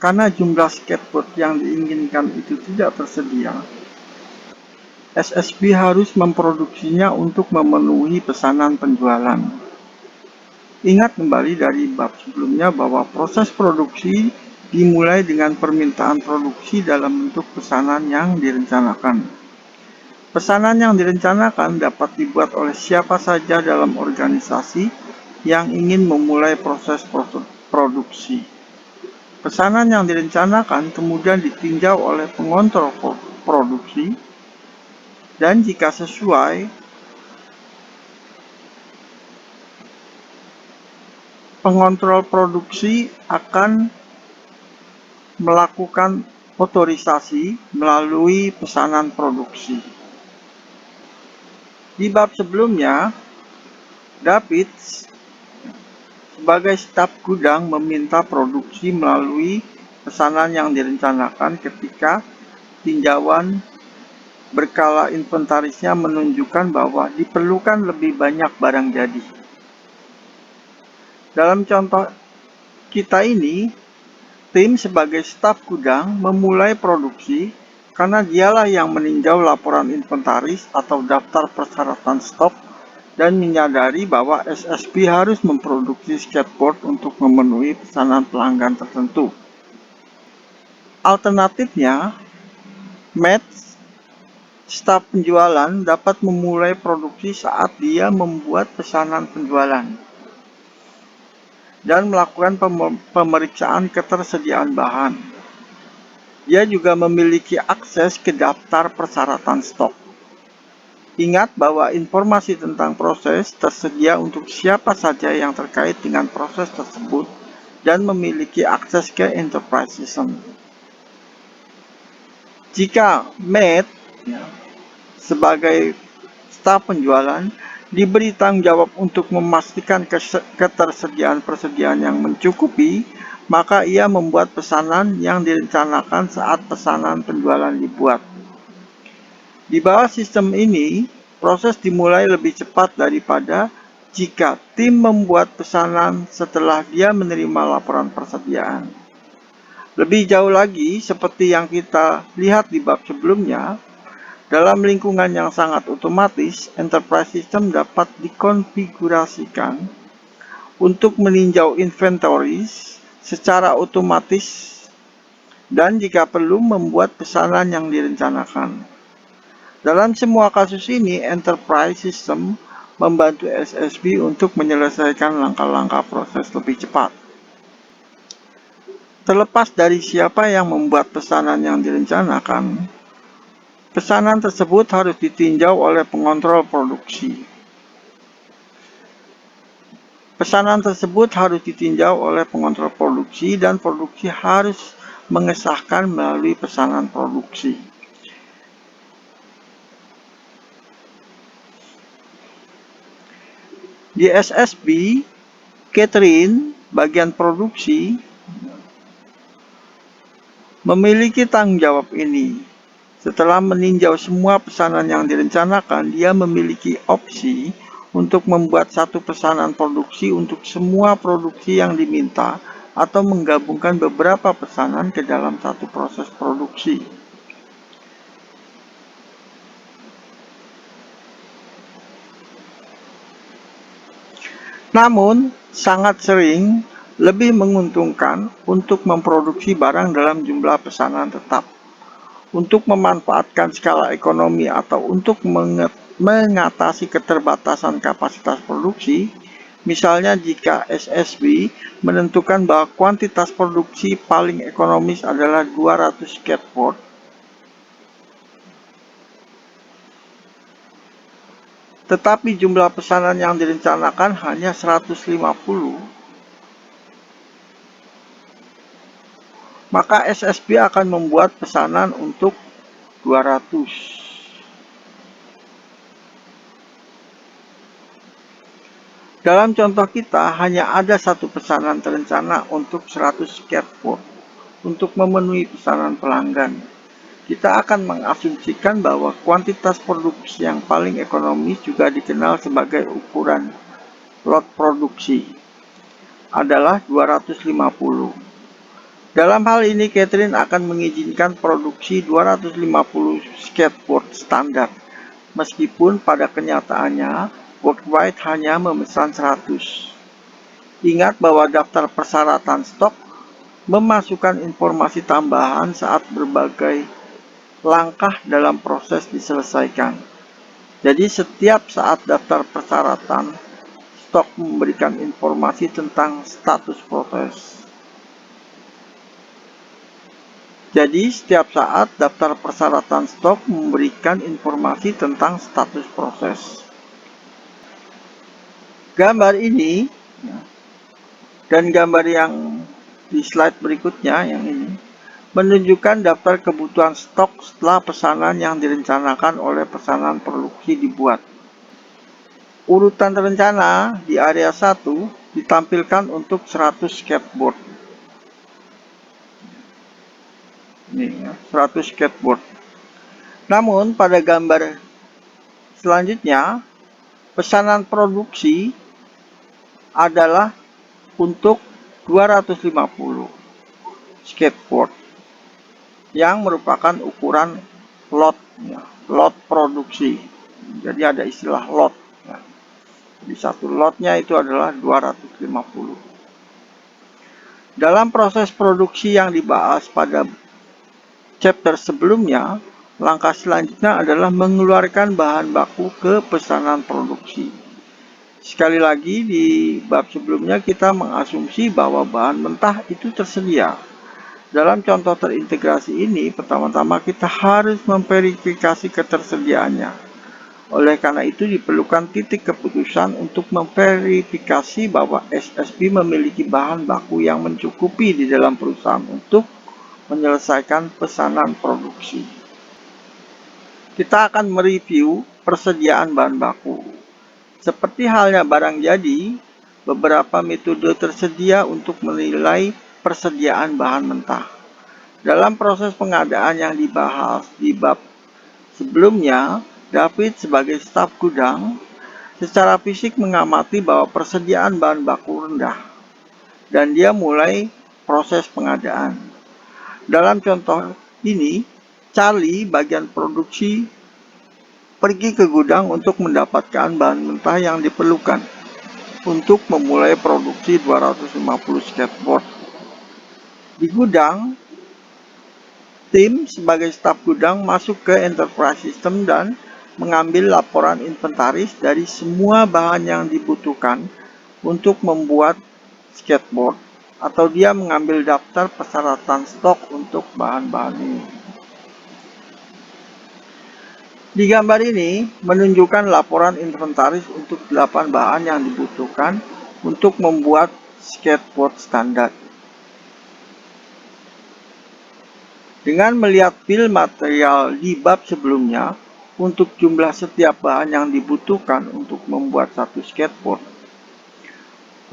karena jumlah skateboard yang diinginkan itu tidak tersedia, SSB harus memproduksinya untuk memenuhi pesanan penjualan. Ingat kembali dari bab sebelumnya bahwa proses produksi dimulai dengan permintaan produksi dalam bentuk pesanan yang direncanakan. Pesanan yang direncanakan dapat dibuat oleh siapa saja dalam organisasi yang ingin memulai proses produksi. Pesanan yang direncanakan kemudian ditinjau oleh pengontrol produksi, dan jika sesuai, pengontrol produksi akan melakukan otorisasi melalui pesanan produksi. Di bab sebelumnya, David sebagai staf gudang meminta produksi melalui pesanan yang direncanakan ketika tinjauan berkala inventarisnya menunjukkan bahwa diperlukan lebih banyak barang jadi. Dalam contoh kita ini, tim sebagai staf gudang memulai produksi karena dialah yang meninjau laporan inventaris atau daftar persyaratan stok dan menyadari bahwa SSB harus memproduksi skateboard untuk memenuhi pesanan pelanggan tertentu. Alternatifnya, Matt, staf penjualan, dapat memulai produksi saat dia membuat pesanan penjualan dan melakukan pemeriksaan ketersediaan bahan. Dia juga memiliki akses ke daftar persyaratan stok. Ingat bahwa informasi tentang proses tersedia untuk siapa saja yang terkait dengan proses tersebut dan memiliki akses ke enterprise system. Jika Matt sebagai staf penjualan diberi tanggung jawab untuk memastikan ketersediaan yang mencukupi, maka ia membuat pesanan yang direncanakan saat pesanan penjualan dibuat. Di bawah sistem ini, proses dimulai lebih cepat daripada jika tim membuat pesanan setelah dia menerima laporan persediaan. Lebih jauh lagi, seperti yang kita lihat di bab sebelumnya, dalam lingkungan yang sangat otomatis, enterprise system dapat dikonfigurasikan untuk meninjau inventories secara otomatis dan jika perlu membuat pesanan yang direncanakan. Dalam semua kasus ini, enterprise system membantu SSB untuk menyelesaikan langkah-langkah proses lebih cepat. Terlepas dari siapa yang membuat pesanan yang direncanakan, pesanan tersebut harus ditinjau oleh pengontrol produksi. Pesanan tersebut harus ditinjau oleh pengontrol produksi dan produksi harus mengesahkan melalui pesanan produksi. Di SSB, Catherine, bagian produksi, memiliki tanggung jawab ini. Setelah meninjau semua pesanan yang direncanakan, dia memiliki opsi untuk membuat satu pesanan produksi untuk semua produksi yang diminta atau menggabungkan beberapa pesanan ke dalam satu proses produksi. Namun, sangat sering lebih menguntungkan untuk memproduksi barang dalam jumlah pesanan tetap. Untuk memanfaatkan skala ekonomi atau untuk mengatasi keterbatasan kapasitas produksi, misalnya jika SSB menentukan bahwa kuantitas produksi paling ekonomis adalah 200 skateboard, tetapi jumlah pesanan yang direncanakan hanya 150, maka SSB akan membuat pesanan untuk 200. Dalam contoh kita, hanya ada satu pesanan terencana untuk 100 skateboard untuk memenuhi pesanan pelanggan. Kita akan mengasumsikan bahwa kuantitas produksi yang paling ekonomis juga dikenal sebagai ukuran lot produksi adalah 250. Dalam hal ini, Catherine akan mengizinkan produksi 250 skateboard standar, meskipun pada kenyataannya Worldwide hanya memesan 100. Ingat bahwa daftar persyaratan stok memasukkan informasi tambahan saat berbagai langkah dalam proses diselesaikan. Jadi setiap saat daftar persyaratan stok memberikan informasi tentang status proses. Jadi, setiap saat daftar persyaratan stok memberikan informasi tentang status proses. Gambar ini dan gambar yang di slide berikutnya yang ini menunjukkan daftar kebutuhan stok setelah pesanan yang direncanakan oleh pesanan produksi dibuat. Urutan rencana di area 1 ditampilkan untuk 100 skateboard. Ini ya, 100 skateboard. Namun pada gambar selanjutnya, pesanan produksi adalah untuk 250 skateboard yang merupakan ukuran lot, ya, lot produksi. Jadi ada istilah lot. Ya. Jadi satu lotnya itu adalah 250. Dalam proses produksi yang dibahas pada chapter sebelumnya, langkah selanjutnya adalah mengeluarkan bahan baku ke pesanan produksi. Sekali lagi di bab sebelumnya kita mengasumsi bahwa bahan mentah itu tersedia. Dalam contoh terintegrasi ini, pertama-tama kita harus memverifikasi ketersediaannya. Oleh karena itu diperlukan titik keputusan untuk memverifikasi bahwa SSB memiliki bahan baku yang mencukupi di dalam perusahaan untuk menyelesaikan pesanan produksi. Kita akan mereview persediaan bahan baku. Seperti halnya barang jadi, beberapa metode tersedia untuk menilai persediaan bahan mentah. Dalam proses pengadaan yang dibahas di bab sebelumnya, David sebagai staf gudang secara fisik mengamati bahwa persediaan bahan baku rendah, dan dia mulai proses pengadaan. Dalam contoh ini, Charlie bagian produksi pergi ke gudang untuk mendapatkan bahan mentah yang diperlukan untuk memulai produksi 250 skateboard. Di gudang, tim sebagai staf gudang masuk ke enterprise system dan mengambil laporan inventaris dari semua bahan yang dibutuhkan untuk membuat skateboard, atau dia mengambil daftar persyaratan stok untuk bahan-bahan ini. Di gambar ini menunjukkan laporan inventaris untuk 8 bahan yang dibutuhkan untuk membuat skateboard standar. Dengan melihat bill material di bab sebelumnya untuk jumlah setiap bahan yang dibutuhkan untuk membuat satu skateboard,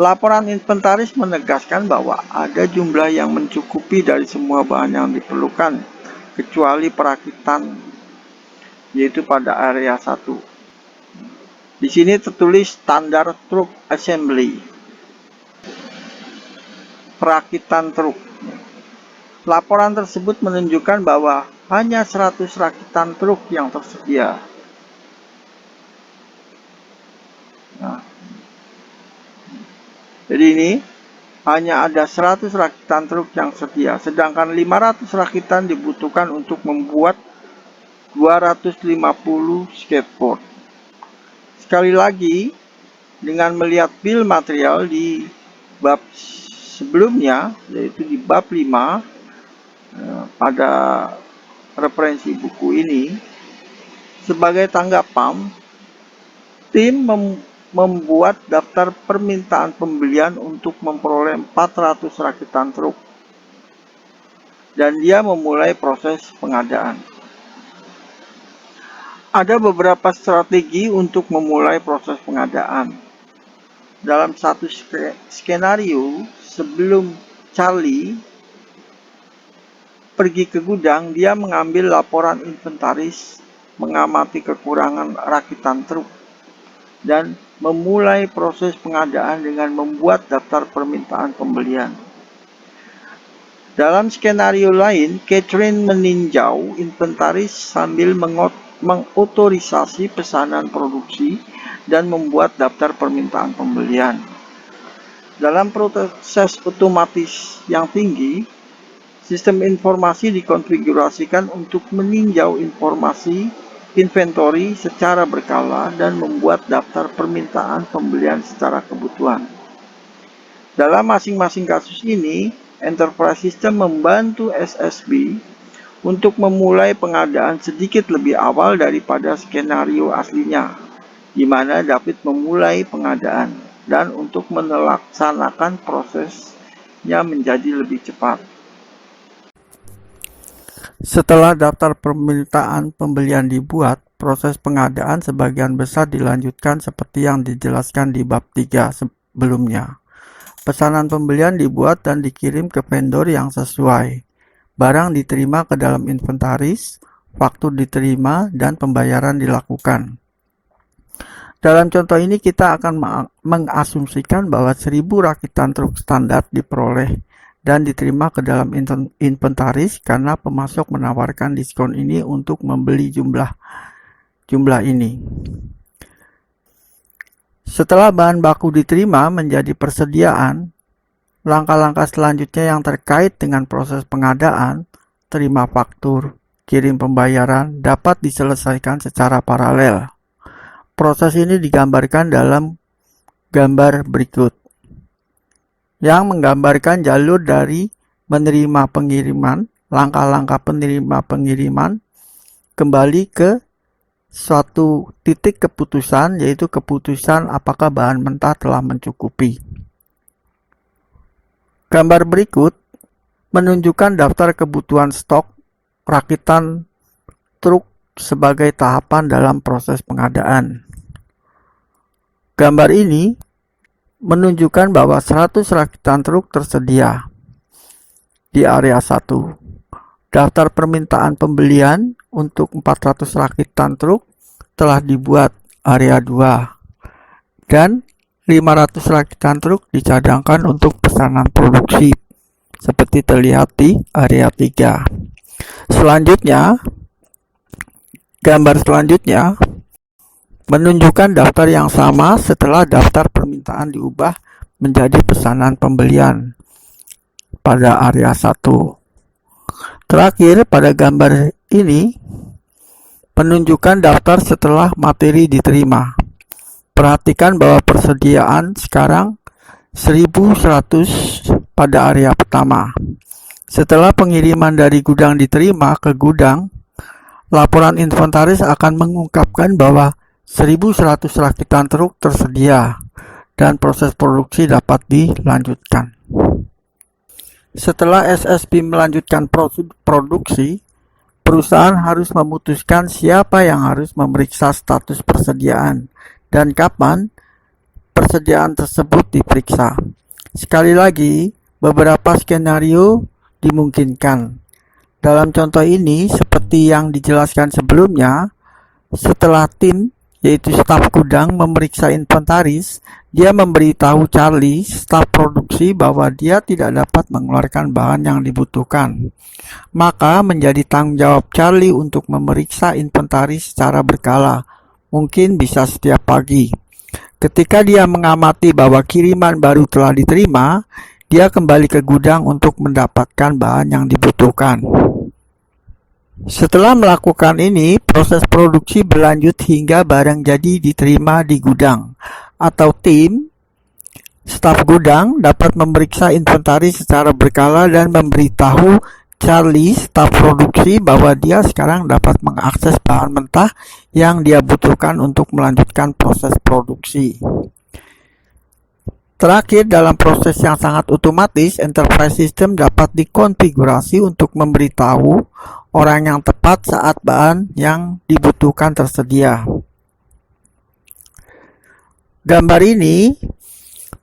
laporan inventaris menegaskan bahwa ada jumlah yang mencukupi dari semua bahan yang diperlukan, kecuali perakitan, yaitu pada area 1. Di sini tertulis standar truk assembly, perakitan truk. Laporan tersebut menunjukkan bahwa hanya 100 rakitan truk yang tersedia. Nah, jadi ini hanya ada 100 rakitan truk yang sedia, sedangkan 500 rakitan dibutuhkan untuk membuat 250 skateboard. Sekali lagi, dengan melihat bill material di bab sebelumnya, yaitu di bab 5, pada referensi buku ini, sebagai tanggapan, tim membuat daftar permintaan pembelian untuk memperoleh 400 rakitan truk, dan dia memulai proses pengadaan. Ada beberapa strategi untuk memulai proses pengadaan. Dalam satu skenario, sebelum Charlie pergi ke gudang, dia mengambil laporan inventaris, mengamati kekurangan rakitan truk, dan memulai proses pengadaan dengan membuat daftar permintaan pembelian. Dalam skenario lain, Catherine meninjau inventaris sambil mengotorisasi pesanan produksi dan membuat daftar permintaan pembelian. Dalam proses otomatis yang tinggi, sistem informasi dikonfigurasikan untuk meninjau informasi inventory secara berkala dan membuat daftar permintaan pembelian secara kebutuhan. Dalam masing-masing kasus ini, Enterprise System membantu SSB untuk memulai pengadaan sedikit lebih awal daripada skenario aslinya, di mana David memulai pengadaan, dan untuk melaksanakan prosesnya menjadi lebih cepat. Setelah daftar permintaan pembelian dibuat, proses pengadaan sebagian besar dilanjutkan seperti yang dijelaskan di bab 3 sebelumnya. Pesanan pembelian dibuat dan dikirim ke vendor yang sesuai. Barang diterima ke dalam inventaris, faktur diterima, dan pembayaran dilakukan. Dalam contoh ini kita akan mengasumsikan bahwa 1000 rakitan truk standar diperoleh dan diterima ke dalam inventaris karena pemasok menawarkan diskon ini untuk membeli jumlah ini. Setelah bahan baku diterima menjadi persediaan, langkah-langkah selanjutnya yang terkait dengan proses pengadaan, terima faktur, kirim pembayaran dapat diselesaikan secara paralel. Proses ini digambarkan dalam gambar berikut, yang menggambarkan jalur dari menerima pengiriman, langkah-langkah penerima pengiriman, kembali ke suatu titik keputusan, yaitu keputusan apakah bahan mentah telah mencukupi. Gambar berikut menunjukkan daftar kebutuhan stok rakitan truk sebagai tahapan dalam proses pengadaan. Gambar ini menunjukkan bahwa 100 rakitan truk tersedia di area 1. Daftar permintaan pembelian untuk 400 rakitan truk telah dibuat area 2. Dan 500 rakitan truk dicadangkan untuk pesanan produksi seperti terlihat di area 3. Selanjutnya, gambar selanjutnya menunjukkan daftar yang sama setelah daftar permintaan diubah menjadi pesanan pembelian pada area 1. Terakhir, pada gambar ini menunjukkan daftar setelah materi diterima. Perhatikan bahwa persediaan sekarang 1100 pada area pertama. Setelah pengiriman dari gudang diterima ke gudang, laporan inventaris akan mengungkapkan bahwa 1100 rakitan truk tersedia dan proses produksi dapat dilanjutkan. Setelah SSB melanjutkan produksi, perusahaan harus memutuskan siapa yang harus memeriksa status persediaan dan kapan persediaan tersebut diperiksa. Sekali lagi, beberapa skenario dimungkinkan. Dalam contoh ini, seperti yang dijelaskan sebelumnya, setelah tim, yaitu staf gudang, memeriksa inventaris, dia memberitahu Charlie, staf produksi, bahwa dia tidak dapat mengeluarkan bahan yang dibutuhkan. Maka menjadi tanggung jawab Charlie untuk memeriksa inventaris secara berkala, mungkin bisa setiap pagi. Ketika dia mengamati bahwa kiriman baru telah diterima, dia kembali ke gudang untuk mendapatkan bahan yang dibutuhkan. Setelah melakukan ini, proses produksi berlanjut hingga barang jadi diterima di gudang, atau tim, staf gudang dapat memeriksa inventaris secara berkala dan memberitahu Charlie, staf produksi, bahwa dia sekarang dapat mengakses bahan mentah yang dia butuhkan untuk melanjutkan proses produksi. Terakhir, dalam proses yang sangat otomatis, Enterprise System dapat dikonfigurasi untuk memberitahu orang yang tepat saat bahan yang dibutuhkan tersedia. Gambar ini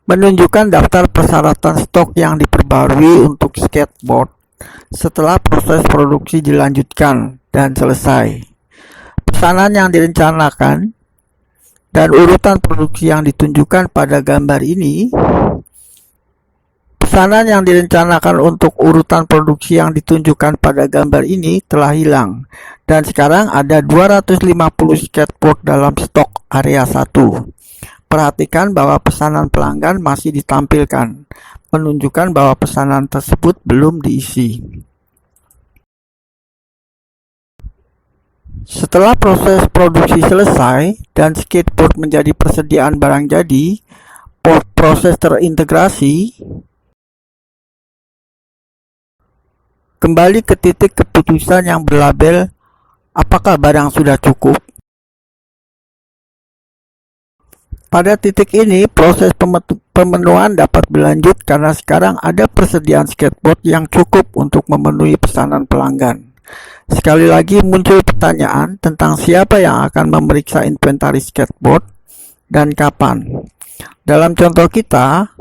menunjukkan daftar persyaratan stok yang diperbarui untuk skateboard setelah proses produksi dilanjutkan dan selesai. Pesanan yang direncanakan dan urutan produksi yang ditunjukkan pada gambar ini Pesanan yang direncanakan untuk urutan produksi yang ditunjukkan pada gambar ini telah hilang, dan sekarang ada 250 skateboard dalam stok area 1. Perhatikan bahwa pesanan pelanggan masih ditampilkan, menunjukkan bahwa pesanan tersebut belum diisi. Setelah proses produksi selesai dan skateboard menjadi persediaan barang jadi, proses terintegrasi kembali ke titik keputusan yang berlabel apakah barang sudah cukup. Pada titik ini, proses pemenuhan dapat berlanjut karena sekarang ada persediaan skateboard yang cukup untuk memenuhi pesanan pelanggan. Sekali lagi muncul pertanyaan tentang siapa yang akan memeriksa inventaris skateboard dan kapan. Dalam contoh kita,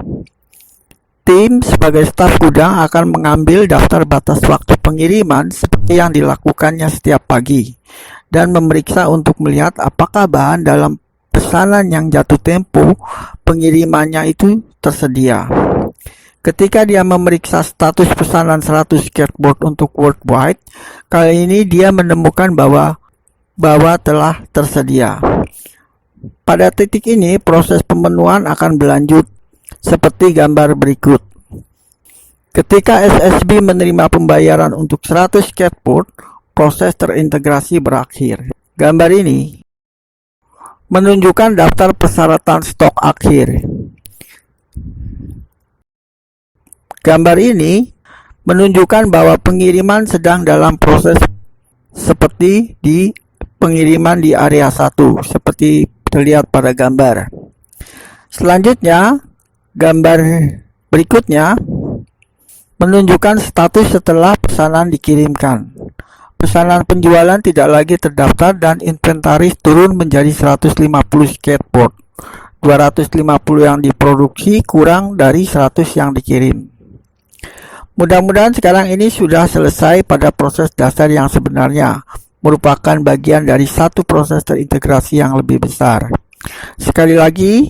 tim sebagai staf gudang akan mengambil daftar batas waktu pengiriman seperti yang dilakukannya setiap pagi dan memeriksa untuk melihat apakah bahan dalam pesanan yang jatuh tempo pengirimannya itu tersedia. Ketika dia memeriksa status pesanan 100 skateboard untuk worldwide, kali ini dia menemukan bahwa telah tersedia. Pada titik ini, proses pemenuhan akan berlanjut seperti gambar berikut. Ketika SSB menerima pembayaran untuk 100 skateboard, proses terintegrasi berakhir. Gambar ini menunjukkan daftar persyaratan stok akhir. Gambar ini menunjukkan bahwa pengiriman sedang dalam proses seperti di pengiriman di area 1, seperti terlihat pada gambar. Selanjutnya, gambar berikutnya menunjukkan status setelah pesanan dikirimkan. Pesanan penjualan tidak lagi terdaftar dan inventaris turun menjadi 150 skateboard. 250 yang diproduksi kurang dari 100 yang dikirim. Mudah-mudahan sekarang ini sudah selesai pada proses dasar yang sebenarnya merupakan bagian dari satu proses terintegrasi yang lebih besar. Sekali lagi,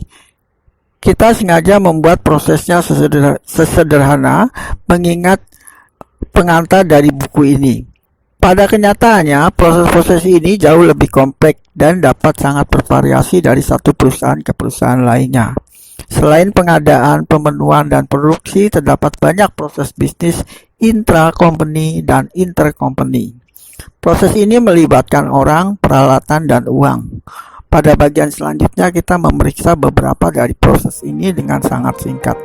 kita sengaja membuat prosesnya sesederhana mengingat pengantar dari buku ini. Pada kenyataannya, proses-proses ini jauh lebih kompleks dan dapat sangat bervariasi dari satu perusahaan ke perusahaan lainnya. Selain pengadaan, pemenuhan, dan produksi, terdapat banyak proses bisnis intra-company dan inter-company. Proses ini melibatkan orang, peralatan, dan uang. Pada bagian selanjutnya kita memeriksa beberapa dari proses ini dengan sangat singkat.